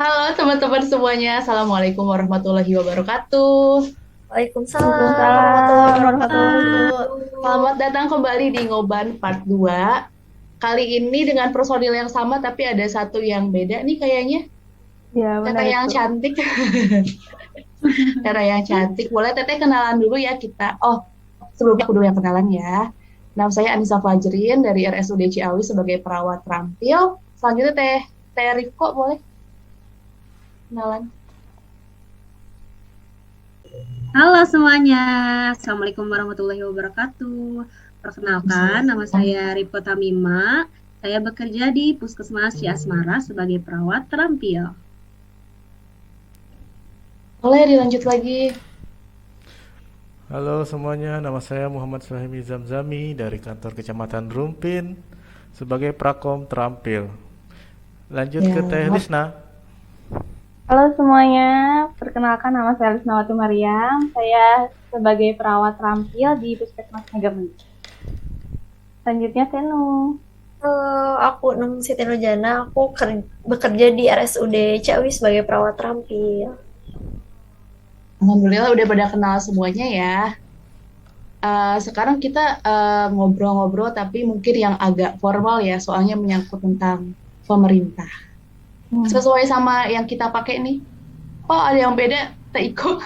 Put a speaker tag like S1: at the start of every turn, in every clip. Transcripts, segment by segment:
S1: Halo teman-teman semuanya, Assalamualaikum warahmatullahi wabarakatuh.
S2: Waalaikumsalam warahmatullahi
S3: Waalaikumsalam warahmatullahi
S2: wabarakatuh.
S1: Selamat datang kembali di Ngoban Part 2. Kali ini dengan personil yang sama tapi ada satu yang beda nih kayaknya.
S3: Ya, benar
S1: Teteh yang
S3: itu.
S1: cantik, Teteh yang cantik. Boleh Teteh kenalan dulu ya kita. Oh, sebelumnya aku dulu yang kenalan ya. Nama saya Anissa Fajrin dari RSUD Ciawi sebagai perawat terampil. Selanjutnya Teh Rifko boleh kenalan.
S4: Halo semuanya, Assalamualaikum warahmatullahi wabarakatuh. Perkenalkan, nama saya Rifko Tamima. Saya bekerja di Puskesmas Ciasmara sebagai perawat terampil.
S1: Boleh dilanjut lagi.
S5: Halo semuanya, nama saya Muhammad Suhaimi Zamzami dari kantor Kecamatan Rumpin sebagai Prakom Terampil. Lanjut
S1: Ya,
S5: ke Teh Lisna.
S3: Halo semuanya, perkenalkan nama saya Lisnawati Mariam. Saya sebagai perawat terampil di Puskesmas Megamendung. Selanjutnya Tenu.
S2: Aku Nung Siti Nurjana. Aku bekerja di RSUD Ciawi sebagai perawat terampil.
S1: Alhamdulillah udah pada kenal semuanya ya. Sekarang kita ngobrol-ngobrol tapi mungkin yang agak formal ya, soalnya menyangkut tentang pemerintah. Sesuai sama yang kita pakai nih. Oh, ada yang beda, Teh Iko.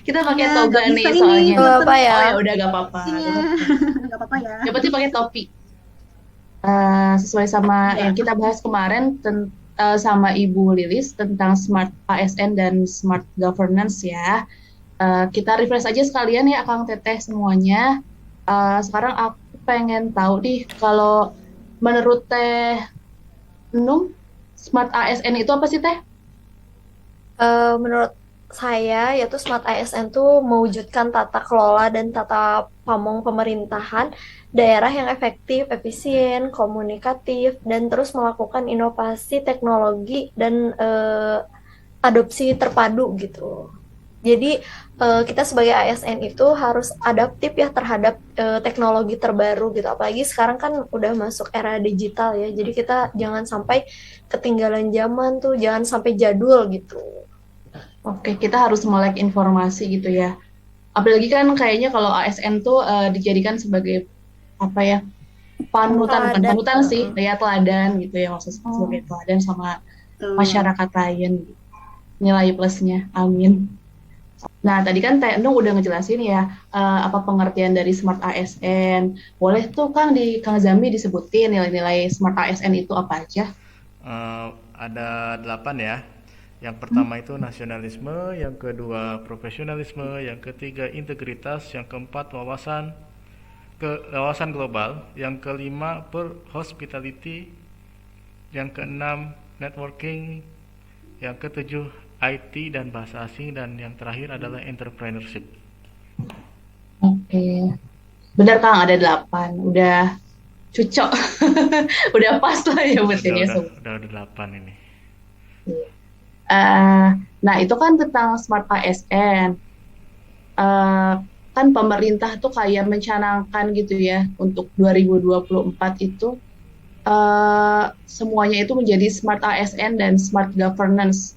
S1: Kita pakai
S4: Iya,
S1: toga
S4: nggak
S1: nih
S4: bisa ini,
S1: soalnya.
S2: Gak apa ya.
S1: Oh ya udah gak apa-apa.
S4: nggak apa-apa ya.
S1: Yang penting pakai topi. Sesuai sama yang kita bahas kemarin sama Ibu Lilis tentang Smart ASN dan Smart Governance ya. Kita refresh aja sekalian ya Kang Teteh semuanya. Sekarang aku pengen tahu nih kalau menurut Teh Nung, Smart ASN itu apa sih Teh?
S2: Menurut saya, yaitu Smart ASN tuh mewujudkan tata kelola dan tata pamong pemerintahan daerah yang efektif, efisien, komunikatif, dan terus melakukan inovasi teknologi dan adopsi terpadu gitu. Jadi kita sebagai ASN itu harus adaptif ya terhadap teknologi terbaru gitu. Apalagi sekarang kan udah masuk era digital ya. Jadi kita jangan sampai ketinggalan zaman tuh, jangan sampai jadul gitu.
S1: Oke, kita harus melek informasi gitu ya. Apalagi kan kayaknya kalau ASN tuh dijadikan sebagai apa ya, panutan, bukan
S2: Teladan.
S1: panutan sih, ya teladan gitu ya, maksudnya sebagai teladan sama
S4: Tuh.
S1: masyarakat lain. Nilai plusnya, amin. Nah, tadi kan Teh Nung udah ngejelasin ya apa pengertian dari Smart ASN. Boleh tuh Kang di Kang Zami disebutin nilai-nilai Smart ASN itu apa aja?
S5: Ada 8 ya. Yang pertama itu nasionalisme, yang kedua profesionalisme, yang ketiga integritas, yang keempat wawasan global, yang kelima per hospitality, yang keenam networking, yang ketujuh IT dan bahasa asing, dan yang terakhir adalah entrepreneurship.
S1: Oke, benar Kang ada 8. Udah cocok, udah pas lah ya buat
S5: Udah
S1: ini ya
S5: udah
S1: semua.
S5: udah ada 8 ini.
S1: Eh, nah, itu kan tentang Smart ASN. Eh, kan pemerintah tuh kayak mencanangkan gitu ya untuk 2024 itu semuanya itu menjadi Smart ASN dan Smart Governance.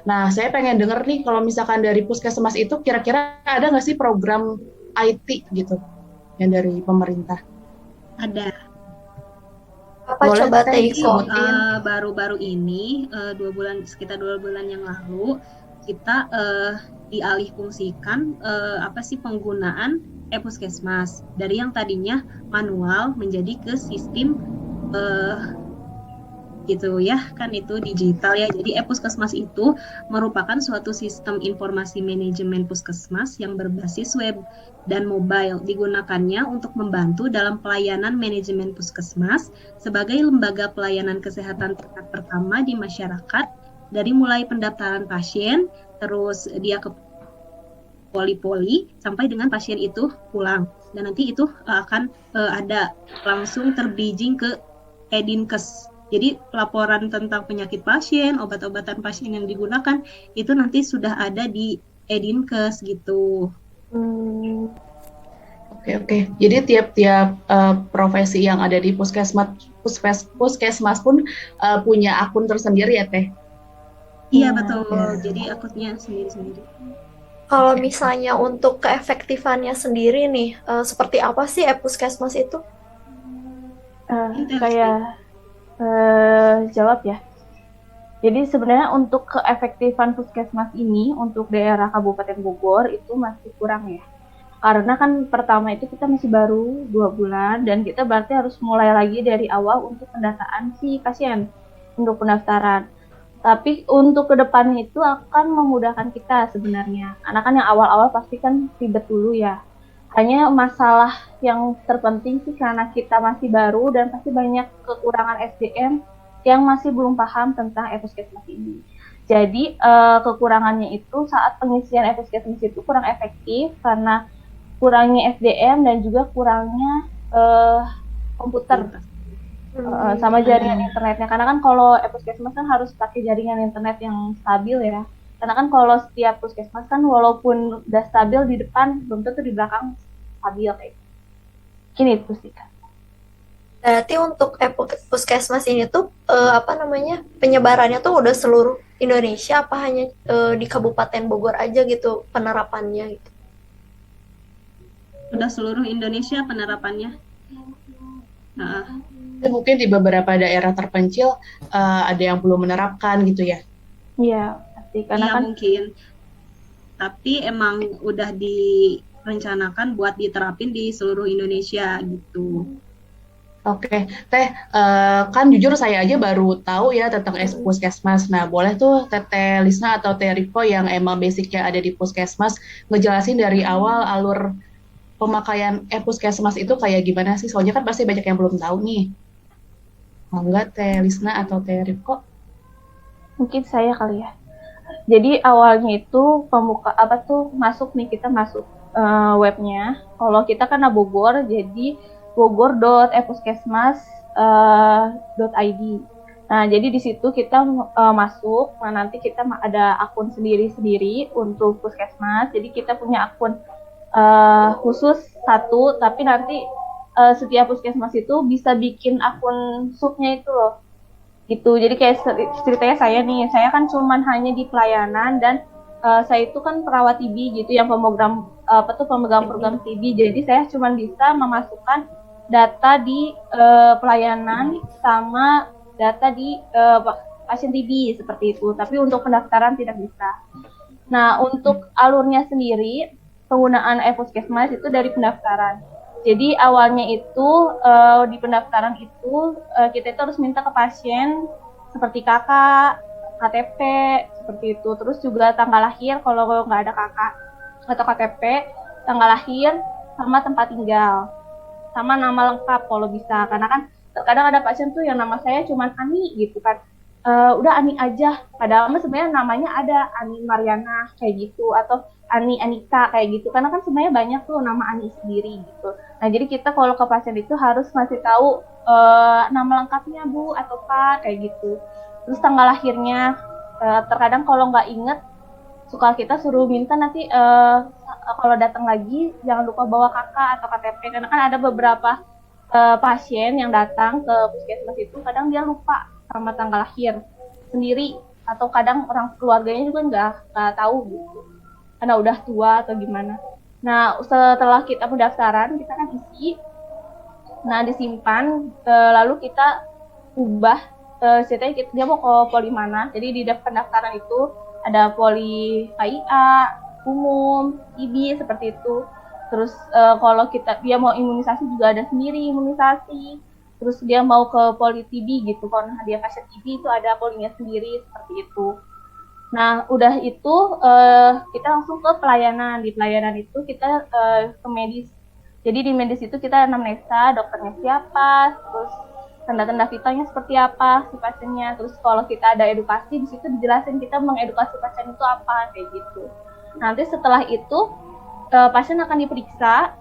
S1: Nah, saya pengen denger nih kalau misalkan dari Puskesmas itu kira-kira ada nggak sih program IT gitu yang dari pemerintah?
S4: Ada.
S2: Apa
S1: Boleh
S2: coba
S1: Teh
S4: Jadi
S2: Teiko?
S1: disebutin?
S4: baru-baru ini sekitar 2 bulan yang lalu kita dialih fungsikan apa sih penggunaan e-puskesmas dari yang tadinya manual menjadi ke sistem eh, gitu ya, kan itu digital ya. Jadi e-puskesmas itu merupakan suatu sistem informasi manajemen puskesmas yang berbasis web dan mobile. Digunakannya untuk membantu dalam pelayanan manajemen puskesmas sebagai lembaga pelayanan kesehatan tingkat pertama di masyarakat, dari mulai pendaftaran pasien, terus dia ke poli-poli sampai dengan pasien itu pulang. Dan nanti itu akan ada langsung terbridging ke Edinkes. Jadi laporan tentang penyakit pasien, obat-obatan pasien yang digunakan itu nanti sudah ada di Edinkes gitu.
S2: Hmm,
S1: Oke, oke. Jadi tiap-tiap profesi yang ada di puskesmas pun punya akun tersendiri ya, Teh?
S4: Iya,
S3: Iya,
S4: betul.
S1: Ya.
S4: Jadi akunnya sendiri-sendiri.
S2: Kalau
S1: Oke.
S2: misalnya untuk keefektifannya sendiri nih, seperti apa sih e-puskesmas itu?
S4: Ini Teh
S3: saya
S4: Listi.
S3: jawab ya. Jadi sebenarnya untuk keefektifan puskesmas ini untuk daerah Kabupaten Bogor itu masih kurang ya. Karena kan pertama itu kita masih baru 2 bulan dan kita berarti harus mulai lagi dari awal untuk pendataan si pasien untuk pendaftaran. Tapi untuk kedepannya itu akan memudahkan kita sebenarnya. Karena kan yang awal-awal pasti kan ribet dulu ya. Hanya masalah yang terpenting sih karena kita masih baru dan pasti banyak kekurangan SDM yang masih belum paham tentang e-puskesmas ini. Jadi kekurangannya itu saat pengisian e-puskesmas itu kurang efektif karena kurangnya SDM dan juga kurangnya komputer sama jaringan internetnya. Karena kan kalau puskesmas kan harus pakai jaringan internet yang stabil ya. Karena kan kalau setiap puskesmas kan walaupun udah stabil di depan, belum tentu di belakang stabil kayak gitu. Mungkin itu sih Kak.
S2: Berarti untuk puskesmas ini tuh apa namanya, penyebarannya tuh udah seluruh Indonesia apa hanya di Kabupaten Bogor aja gitu penerapannya gitu?
S4: Udah seluruh Indonesia penerapannya. Nah,
S1: Mungkin di beberapa daerah terpencil ada yang belum menerapkan gitu ya.
S3: Iya, pasti karena
S4: iya
S3: kan
S4: mungkin. Tapi emang udah direncanakan buat diterapin di seluruh Indonesia gitu.
S1: Oke, Teh, kan jujur saya aja baru tahu ya tentang puskesmas. Nah, boleh tuh Teteh Lisna atau Teh Riko yang emang basicnya ada di puskesmas ngejelasin dari awal alur pemakaian puskesmas itu kayak gimana sih? Soalnya kan pasti banyak yang belum tahu nih. Mau nggak Teh Lisna atau Teh Riko?
S3: mungkin saya kali ya. Jadi awalnya itu pembuka apa tuh masuk nih kita masuk webnya. Kalau kita kan Bogor, jadi bogor.epuskesmas.id. Nah, jadi di situ kita masuk. Nah, nanti kita ada akun sendiri-sendiri untuk puskesmas. Jadi kita punya akun khusus satu, tapi nanti setiap puskesmas itu bisa bikin akun subnya itu loh gitu. Jadi kayak ceritanya saya kan cuman hanya di pelayanan dan saya itu kan perawat TB gitu yang pemegang program TB. Jadi saya cuman bisa memasukkan data di pelayanan sama data di pasien TB seperti itu. Tapi untuk pendaftaran tidak bisa. Nah, untuk alurnya sendiri penggunaan e-puskesmas itu dari pendaftaran. Jadi awalnya itu di pendaftaran itu kita itu harus minta ke pasien seperti kakak, KTP seperti itu. Terus juga tanggal lahir kalau nggak ada kakak atau KTP, tanggal lahir sama tempat tinggal, sama nama lengkap kalau bisa. Karena kan terkadang ada pasien tuh yang nama saya cuma Ani gitu kan. Udah Ani aja. Padahal sebenarnya namanya ada Ani Mariana kayak gitu atau Ani Anita kayak gitu. Karena kan sebenarnya banyak tuh nama Ani sendiri gitu. Nah, jadi kita kalau ke pasien itu harus ngasih tahu nama lengkapnya Bu atau Pak kayak gitu. Terus tanggal lahirnya terkadang kalau nggak inget suka kita suruh minta nanti kalau datang lagi jangan lupa bawa kakak atau KTP karena kan ada beberapa pasien yang datang ke puskesmas itu kadang dia lupa sama tanggal lahir sendiri atau kadang orang keluarganya juga nggak tahu gitu karena udah tua atau gimana. Nah, setelah kita pendaftaran, kita kan isi, nah disimpan, lalu kita ubah, ceritanya dia mau ke poli mana, jadi di pendaftaran itu ada poli KIA, umum, IB, seperti itu. Terus kalau dia mau imunisasi juga ada sendiri imunisasi, terus dia mau ke poli TB gitu, kalau dia pasien TB itu ada polinya sendiri, seperti itu. Nah, udah itu kita langsung ke pelayanan. Di pelayanan itu kita ke medis. Jadi di medis itu kita anamnesa, dokternya siapa, terus tanda-tanda vitalnya seperti apa si pasiennya. Terus kalau kita ada edukasi di situ dijelasin kita mengedukasi pasien itu apa kayak gitu. Nanti setelah itu pasien akan diperiksa.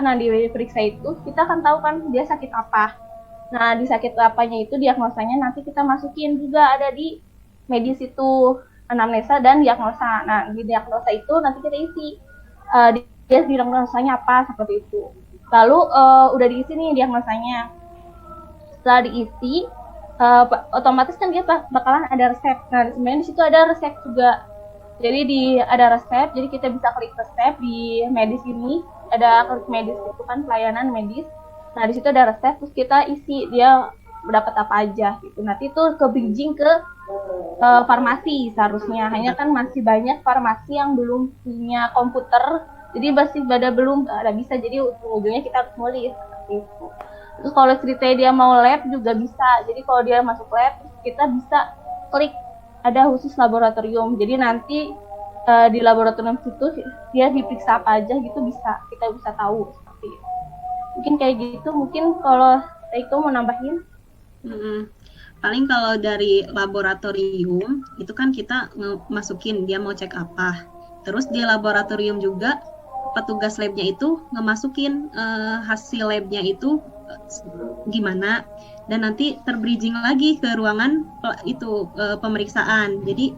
S3: Nah di diperiksa itu kita akan tahu kan dia sakit apa. Nah di sakit apanya itu diagnosanya nanti kita masukin juga ada di medis itu anamnesa dan diagnosa. Nah, di diagnosa itu nanti kita isi dia diagnosanya apa seperti itu. Lalu udah diisi nih diagnosanya. Setelah diisi, otomatis kan dia bakalan ada resep. Nah sebenarnya di situ ada resep juga. Jadi ada resep, jadi kita bisa klik resep di medis ini. Ada klik medis itu kan pelayanan medis. Nah di situ ada resep, terus kita isi dia dapat apa aja gitu. Nanti itu ke bridging ke farmasi seharusnya. Hanya kan masih banyak farmasi yang belum punya komputer, jadi masih belum ada bisa. Jadi ujung-ujungnya kita harus nulis seperti itu. Terus kalau ceritanya dia mau lab juga bisa. Jadi kalau dia masuk lab, kita bisa klik ada khusus laboratorium. Jadi nanti di laboratorium itu dia diperiksa apa aja gitu, kita bisa tahu seperti itu. Mungkin kayak gitu. Mungkin kalau itu mau nambahin.
S4: Paling kalau dari laboratorium itu kan kita masukin dia mau cek apa. Terus di laboratorium juga petugas labnya itu ngemasukin hasil labnya itu gimana, dan nanti terbridging lagi ke ruangan itu pemeriksaan. Jadi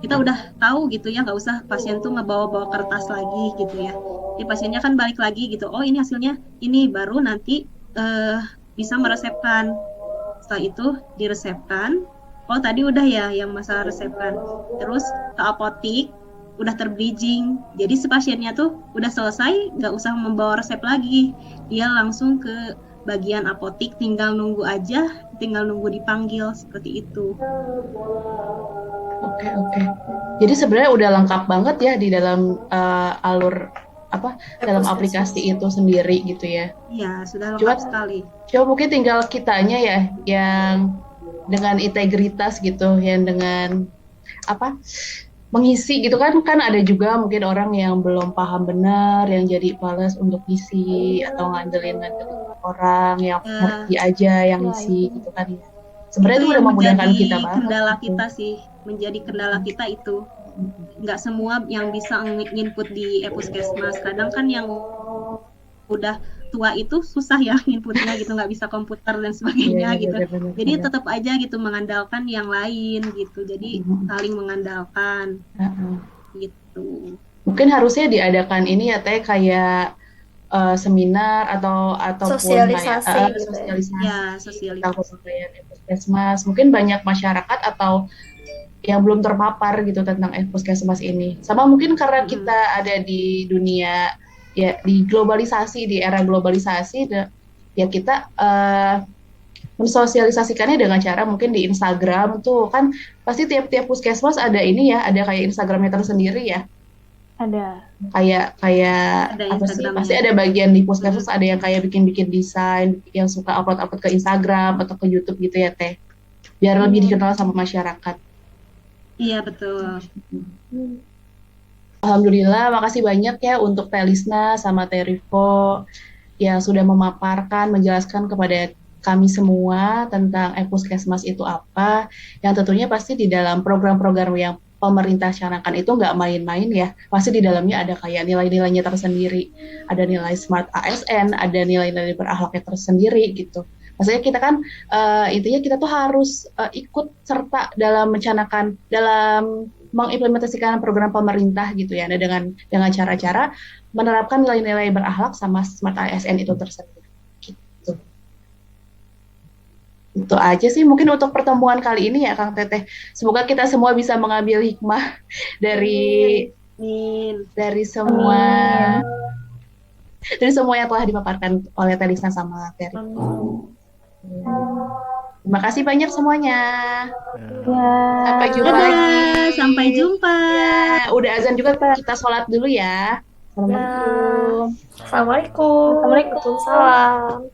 S4: kita udah tahu gitu ya, nggak usah pasien tuh ngebawa-bawa kertas lagi gitu ya. Jadi pasiennya kan balik lagi gitu, oh ini hasilnya ini, baru nanti bisa meresepkan. Setelah itu diresepkan, oh tadi udah ya yang masalah resepkan, terus ke apotik udah terbridging. Jadi si pasiennya tuh udah selesai, nggak usah membawa resep lagi, dia langsung ke bagian apotik, tinggal nunggu aja, tinggal nunggu dipanggil seperti itu.
S1: Oke. Jadi sebenarnya udah lengkap banget ya di dalam alur dalam aplikasi itu sendiri gitu ya.
S4: Ya, sudah lengkap sekali.
S1: Coba mungkin tinggal kitanya ya yang dengan integritas gitu, yang dengan mengisi gitu kan ada juga mungkin orang yang belum paham benar, yang jadi males untuk isi atau ngandelin orang yang ngerti aja yang isi gitu kan ya. Sebenarnya itu udah memudahkan kita banget.
S4: Kendala kita sih, menjadi kendala kita itu. Nggak semua yang bisa nginput di e-puskesmas. Kadang kan yang udah tua itu susah ya nginputnya gitu, nggak bisa komputer dan sebagainya gitu. Jadi tetap aja gitu mengandalkan yang lain gitu. Jadi saling mengandalkan gitu.
S1: Mungkin harusnya diadakan ini ya Teh, kayak seminar ataupun
S2: sosialisasi gitu
S1: sosialisasi puskesmas. Mungkin banyak masyarakat atau yang belum terpapar gitu tentang puskesmas ini. Sama mungkin karena kita ada di dunia ya, di globalisasi, di era globalisasi ya, kita mensosialisasikannya dengan cara mungkin di Instagram tuh kan pasti tiap-tiap puskesmas ada ini ya, ada kayak Instagramnya tersendiri ya.
S3: Ada
S1: kayak apa sih, pasti ada bagian di puskesmas ada yang kayak bikin desain, yang suka upload ke Instagram atau ke YouTube gitu ya Teh, biar lebih dikenal sama masyarakat.
S4: Iya betul.
S1: Alhamdulillah, makasih banyak ya untuk Teh Lisna sama Teh Rivo yang sudah memaparkan, menjelaskan kepada kami semua tentang e-puskesmas itu apa, yang tentunya pasti di dalam program-program yang pemerintah canangkan itu nggak main-main ya, pasti di dalamnya ada kayak nilai-nilainya tersendiri, ada nilai Smart ASN, ada nilai-nilai berakhlaknya tersendiri gitu. Maksudnya kita kan intinya kita tuh harus ikut serta dalam dalam mengimplementasikan program pemerintah gitu ya, dengan cara-cara menerapkan nilai-nilai berakhlak sama Smart ASN itu tersendiri. Itu aja sih mungkin untuk pertemuan kali ini ya Kang Teteh. Semoga kita semua bisa mengambil hikmah dari semua yang telah dipaparkan oleh Teh Lisna sama Teh Rivo. Terima kasih banyak semuanya. Sampai jumpa lagi.
S4: Sampai jumpa.
S1: Ya, udah azan juga, kita sholat dulu ya. Assalamualaikum.
S2: Assalamualaikum. Waalaikumsalam.